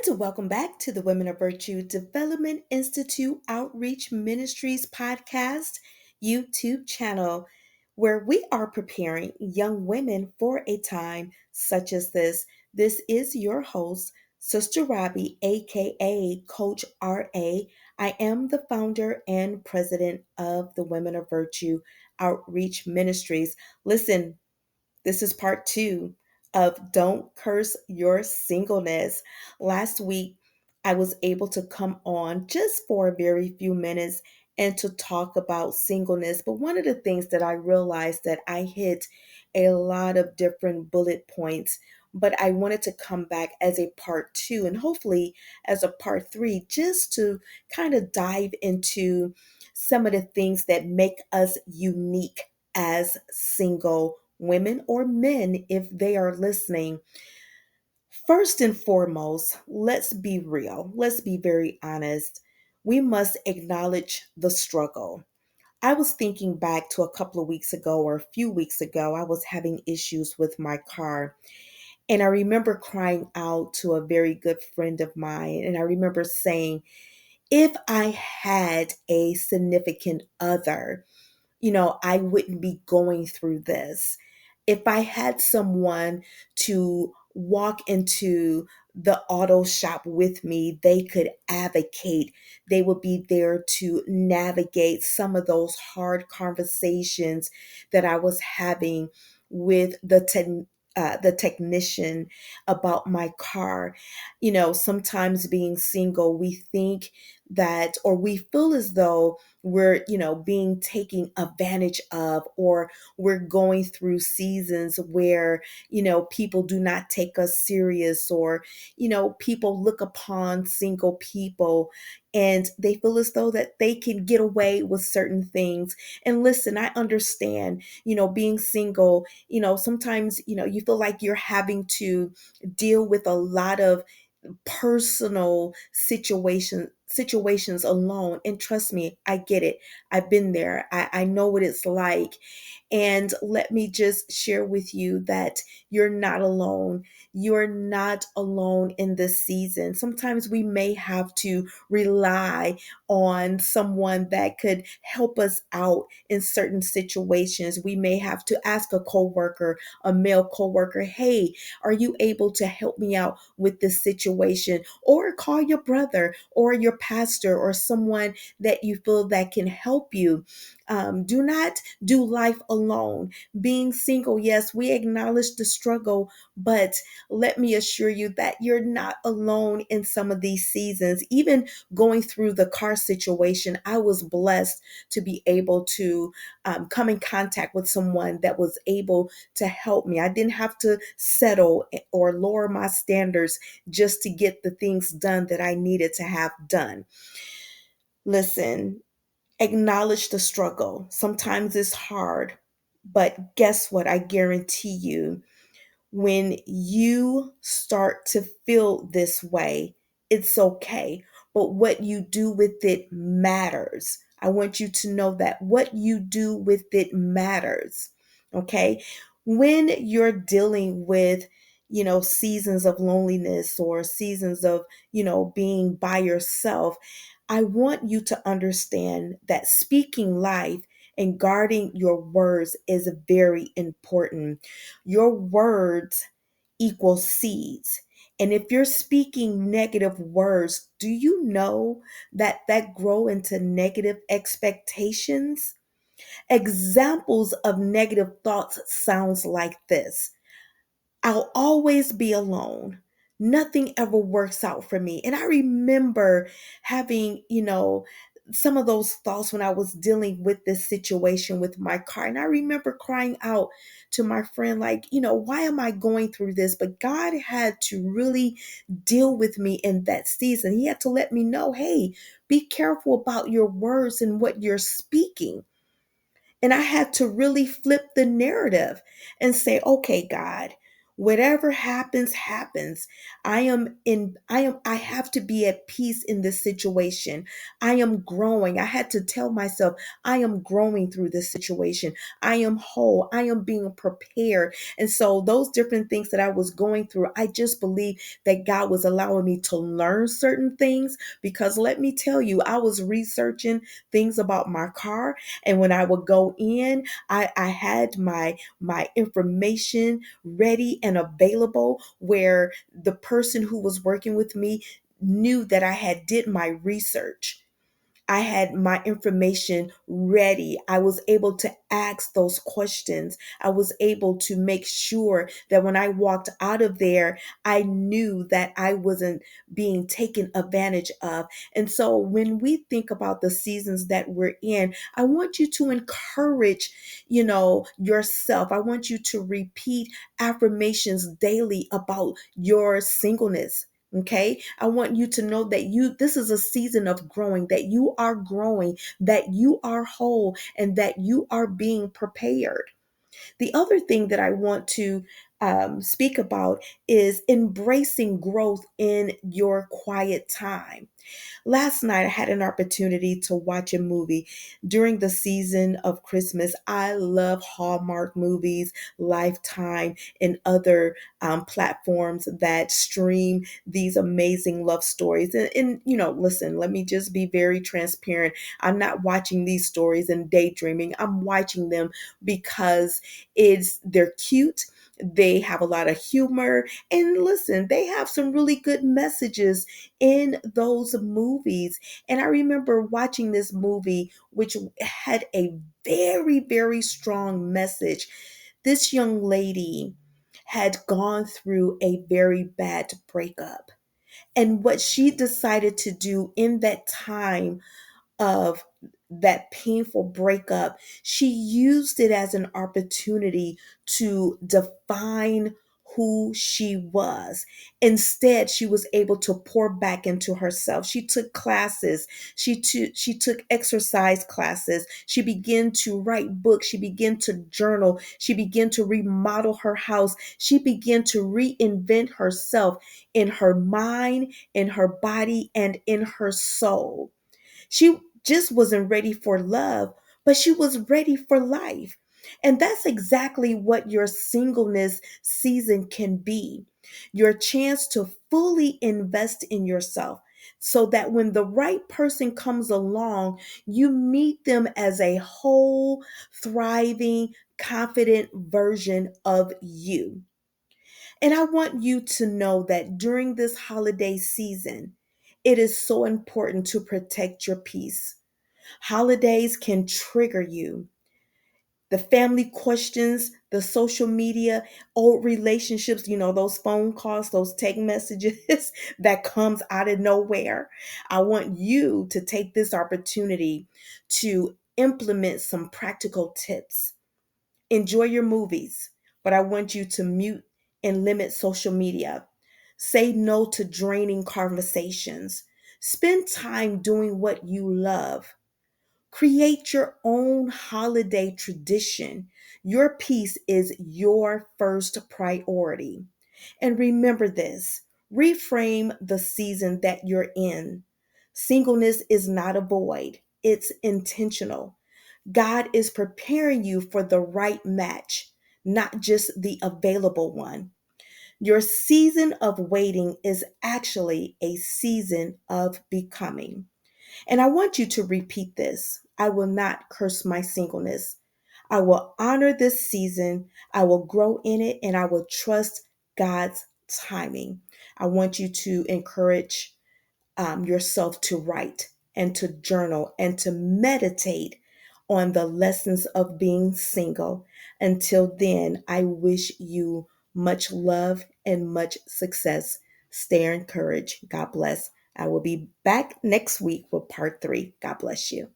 And welcome back to the Women of Virtue Development Institute Outreach Ministries podcast YouTube channel, where we are preparing young women for a time such as this. This is your host, Sister Robbie, aka Coach RA. I am the founder and president of the Women of Virtue Outreach Ministries. Listen, this is part two of Don't Curse Your Singleness. Last week, I was able to come on just for a very few minutes and to talk about singleness. But one of the things that I realized that I hit a lot of different bullet points, but I wanted to come back as a part two and hopefully as a part three, just to kind of dive into some of the things that make us unique as single women or men if they are listening. First and foremost, let's be real. Let's be very honest. We must acknowledge the struggle. I was thinking back to a couple of weeks ago or a few weeks ago, I was having issues with my car. And I remember crying out to a very good friend of mine. And I remember saying, if I had a significant other, I wouldn't be going through this. If I had someone to walk into the auto shop with me, they could advocate. They would be there to navigate some of those hard conversations that I was having with the technician about my car. Sometimes being single, we think that, or we feel as though we're being taken advantage of, or we're going through seasons where people do not take us serious, or people look upon single people and they feel as though that they can get away with certain things. And listen, I understand, being single, sometimes you feel like you're having to deal with a lot of personal situations alone. And trust me, I get it. I've been there. I know what it's like. And let me just share with you that you're not alone. You're not alone in this season. Sometimes we may have to rely on someone that could help us out in certain situations. We may have to ask a coworker, a male coworker, hey, are you able to help me out with this situation? Or call your brother or your pastor or someone that you feel that can help you. Do not do life alone. Being single, yes, we acknowledge the struggle, but let me assure you that you're not alone in some of these seasons. Even going through the car situation, I was blessed to be able to come in contact with someone that was able to help me. I didn't have to settle or lower my standards just to get the things done that I needed to have done. Listen, acknowledge the struggle. Sometimes it's hard, but guess what? I guarantee you, when you start to feel this way, it's okay. But what you do with it matters. I want you to know that what you do with it matters. Okay. When you're dealing with, seasons of loneliness or seasons of, being by yourself, I want you to understand that speaking life and guarding your words is very important. Your words equal seeds. And if you're speaking negative words, do you know that grow into negative expectations? Examples of negative thoughts sounds like this: I'll always be alone. Nothing ever works out for me. And I remember having, some of those thoughts when I was dealing with this situation with my car. And I remember crying out to my friend, like, why am I going through this? But God had to really deal with me in that season. He had to let me know, hey, be careful about your words and what you're speaking. And I had to really flip the narrative and say, okay, God, Whatever happens, happens. I have to be at peace in this situation. I am growing. I had to tell myself, I am growing through this situation. I am whole. I am being prepared. And so those different things that I was going through, I just believe that God was allowing me to learn certain things, because let me tell you, I was researching things about my car. And when I would go in, I had my information ready and available, where the person who was working with me knew that I had did my research. I had my information ready. I was able to ask those questions. I was able to make sure that when I walked out of there, I knew that I wasn't being taken advantage of. And so when we think about the seasons that we're in, I want you to encourage, yourself. I want you to repeat affirmations daily about your singleness. Okay. I want you to know that this is a season of growing, that you are whole, and that you are being prepared. The other thing that I want to speak about is embracing growth in your quiet time. Last night, I had an opportunity to watch a movie during the season of Christmas. I love Hallmark movies, Lifetime, and other platforms that stream these amazing love stories. Listen, let me just be very transparent. I'm not watching these stories and daydreaming. I'm watching them because they're cute. They have a lot of humor. And listen, they have some really good messages in those movies. And I remember watching this movie, which had a very, very strong message. This young lady had gone through a very bad breakup. And what she decided to do in that time of that painful breakup, she used it as an opportunity to define who she was. Instead, she was able to pour back into herself. She took classes, she took exercise classes, she began to write books, she began to journal, she began to remodel her house, she began to reinvent herself in her mind, in her body, and in her soul. She just wasn't ready for love, but she was ready for life. And that's exactly what your singleness season can be, your chance to fully invest in yourself, so that when the right person comes along, you meet them as a whole, thriving, confident version of you. And I want you to know that during this holiday season, it is so important to protect your peace. Holidays can trigger you. The family questions, the social media, old relationships, those phone calls, those text messages that comes out of nowhere. I want you to take this opportunity to implement some practical tips. Enjoy your movies, but I want you to mute and limit social media. Say no to draining conversations. Spend time doing what you love. Create your own holiday tradition. Your peace is your first priority. And remember this, reframe the season that you're in. Singleness is not a void, it's intentional. God is preparing you for the right match, not just the available one. Your season of waiting is actually a season of becoming. And I want you to repeat this. I will not curse my singleness. I will honor this season. I will grow in it, and I will trust God's timing. I want you to encourage yourself to write and to journal and to meditate on the lessons of being single. Until then, I wish you much love and much success. Stay encouraged. God bless. I will be back next week with part 3. God bless you.